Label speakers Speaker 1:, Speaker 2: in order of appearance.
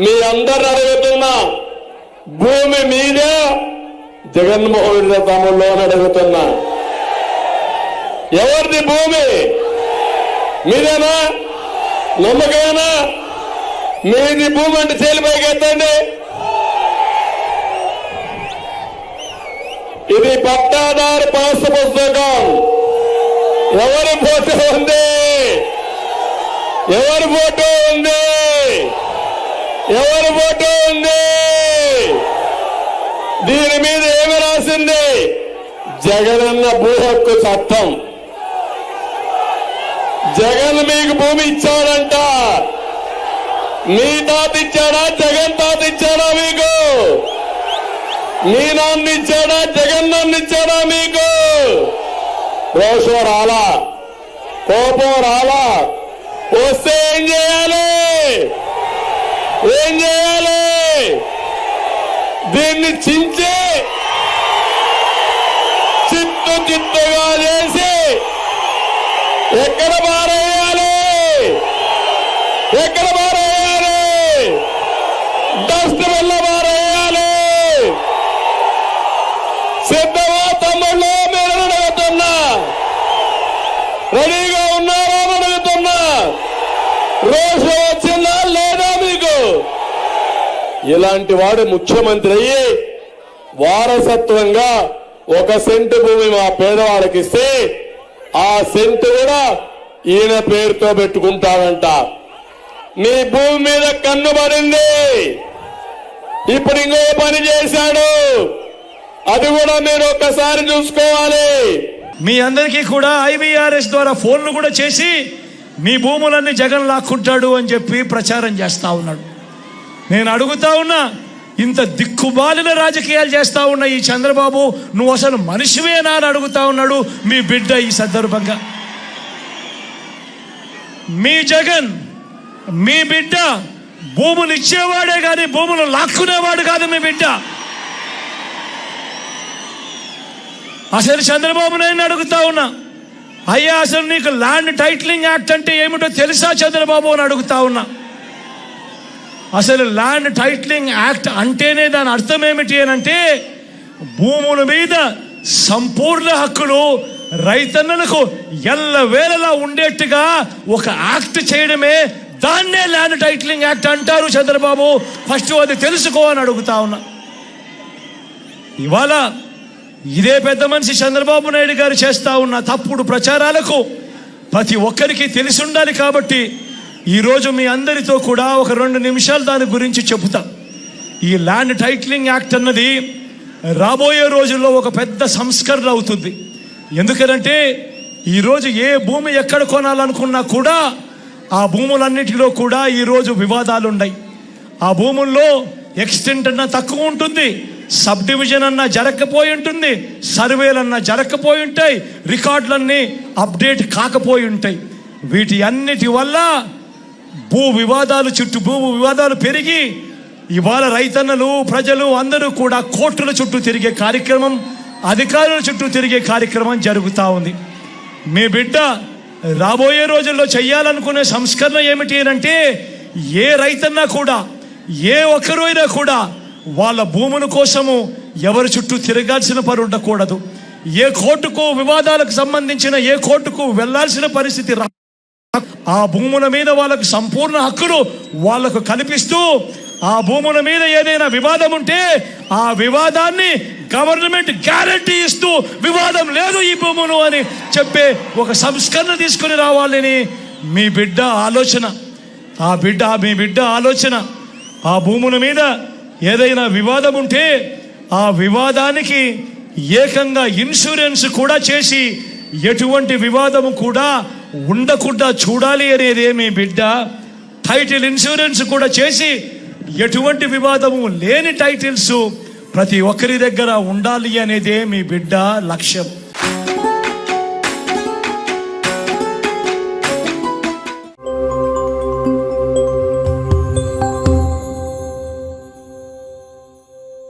Speaker 1: మీ అందరు అడుగుతున్నా, భూమి మీదే జగన్మోహన్ రెడ్డి తమ్ముళ్ళు అని అడుగుతున్నా. ఎవరిది భూమి? మీదేనా? నమ్మకమేనా? మీది భూమి అంటే చేలిపైకి ఎత్తండి. ఇది పట్టాదారు పాస్ పుస్తకం. ఎవరి ఫోటో ఉంది? ఎవరి ఫోటో ఉంది? ఎవరి ఫోటో ఉంది? దీని మీద ఏమి రాసింది? జగనన్న భూ హక్కు చట్టం. జగన్ మీకు భూమి ఇచ్చాడంట. మీ తాత ఇచ్చాడా? జగన్ తాత ఇచ్చాడా మీకు? మీ నాన్న ఇచ్చాడా? జగన్ నాన్న ఇచ్చాడా మీకు? రోషం రాలా, కోపం రాలా? వస్తే ఏం చేయాలి? ఏం చేయాలి? దీన్ని చించి చిత్తుగా చేసి ఎక్కడ పారేయాలి? ఎక్కడ పారేయాలి? డస్ట్ వల్ల పారేయాలి. సిద్ధమా తమ్ముళ్ళు? మీరు అడుగుతున్నా, రెడీగా ఉన్నారా అని అడుగుతున్నా. రోజు వచ్చిందా లేదా మీకు? ఇలాంటి వాడు ముఖ్యమంత్రి అయ్యి వారసత్వంగా 1 సెంటు భూమి మా పేదవాళ్ళకి ఇస్తే ఆ సెంటు కూడా ఈయన పేరుతో పెట్టుకుంటాడంట. మీ భూమి మీద కన్ను పడింది. ఇప్పుడు ఇంకో పని చేశాడు, అది కూడా మీరు ఒక్కసారి చూసుకోవాలి.
Speaker 2: మీ అందరికీ కూడా IVRS ద్వారా ఫోన్లు కూడా చేసి మీ భూములన్నీ జగన్ లాక్కుంటాడు అని చెప్పి ప్రచారం చేస్తా ఉన్నాడు. నేను అడుగుతా ఉన్నా, ఇంత దిక్కుబాలిన రాజకీయాలు చేస్తా ఉన్న ఈ చంద్రబాబు, నువ్వు అసలు మనిషివేనా అని అడుగుతా ఉన్నాడు మీ బిడ్డ. ఈ సందర్భంగా మీ జగన్, మీ బిడ్డ భూములు ఇచ్చేవాడే కానీ భూములు లాక్కునేవాడు కాదు మీ బిడ్డ. అసలు చంద్రబాబు నాయుడు అడుగుతా ఉన్నా, అయ్యా అసలు నీకు ల్యాండ్ టైటిలింగ్ యాక్ట్ అంటే ఏమిటో తెలుసా చంద్రబాబు అని అడుగుతా ఉన్నా. అసలు ల్యాండ్ టైటిలింగ్ యాక్ట్ అంటేనే దాని అర్థం ఏమిటి అని అంటే, భూముల మీద సంపూర్ణ హక్కులు రైతన్నలకు ఎల్లవేళలా ఉండేట్టుగా ఒక యాక్ట్ చేయడమే, దాన్నే ల్యాండ్ టైటిలింగ్ యాక్ట్ అంటారు చంద్రబాబు. ఫస్ట్ అది తెలుసుకో అని అడుగుతా ఉన్నా. ఇవాళ ఇదే పెద్ద మనిషి చంద్రబాబు నాయుడు గారు చేస్తా ఉన్న తప్పుడు ప్రచారాలకు ప్రతి ఒక్కరికి తెలిసి ఉండాలి. కాబట్టి ఈరోజు మీ అందరితో కూడా ఒక 2 నిమిషాలు దాని గురించి చెబుతా. ఈ ల్యాండ్ టైటిలింగ్ యాక్ట్ అన్నది రాబోయే రోజుల్లో ఒక పెద్ద సంస్కరణ అవుతుంది. ఎందుకనంటే ఈరోజు ఏ భూమి ఎక్కడ కొనాలనుకున్నా కూడా ఆ భూములన్నిటిలో కూడా ఈరోజు వివాదాలు ఉన్నాయి. ఆ భూముల్లో ఎక్స్టెంట్ అన్నా తక్కువ ఉంటుంది, సబ్ డివిజన్ అన్నా జరగకపోయి ఉంటుంది, సర్వేలన్నా జరగకపోయి ఉంటాయి, రికార్డులన్నీ అప్డేట్ కాకపోయి ఉంటాయి. వీటి అన్నిటి వల్ల భూ వివాదాలు పెరిగి ఇవాళ రైతన్నలు, ప్రజలు అందరూ కూడా కోర్టుల చుట్టూ తిరిగే కార్యక్రమం, అధికారుల చుట్టూ తిరిగే కార్యక్రమం జరుగుతూ ఉంది. మీ బిడ్డ రాబోయే రోజుల్లో చెయ్యాలనుకునే సంస్కరణ ఏమిటి అంటే, ఏ రైతన్నా కూడా, ఏ ఒక్కరు అయినా కూడా వాళ్ళ భూముల కోసము ఎవరి చుట్టూ తిరగాల్సిన పని ఉండకూడదు. ఏ కోర్టుకు వివాదాలకు సంబంధించిన ఏ కోర్టుకు వెళ్లాల్సిన పరిస్థితి ఆ భూముల మీద వాళ్ళకు సంపూర్ణ హక్కులు వాళ్లకు కల్పిస్తూ, ఆ భూముల మీద ఏదైనా వివాదం ఉంటే ఆ వివాదాన్ని గవర్నమెంట్ గ్యారంటీ ఇస్తూ, వివాదం లేదు ఈ భూములు అని చెప్పే ఒక సంస్కరణ తీసుకుని రావాలని మీ బిడ్డ ఆలోచన. మీ బిడ్డ ఆలోచన ఆ భూముల మీద ఏదైనా వివాదం ఉంటే ఆ వివాదానికి ఏకంగా ఇన్సూరెన్స్ కూడా చేసి ఎటువంటి వివాదము కూడా ఉండకుండా చూడాలి అనేదే మీ బిడ్డ. టైటిల్ ఇన్సూరెన్స్ కూడా చేసి ఎటువంటి వివాదము లేని టైటిల్స్ ప్రతి ఒక్కరి దగ్గర ఉండాలి అనేదే మీ బిడ్డ లక్ష్యం.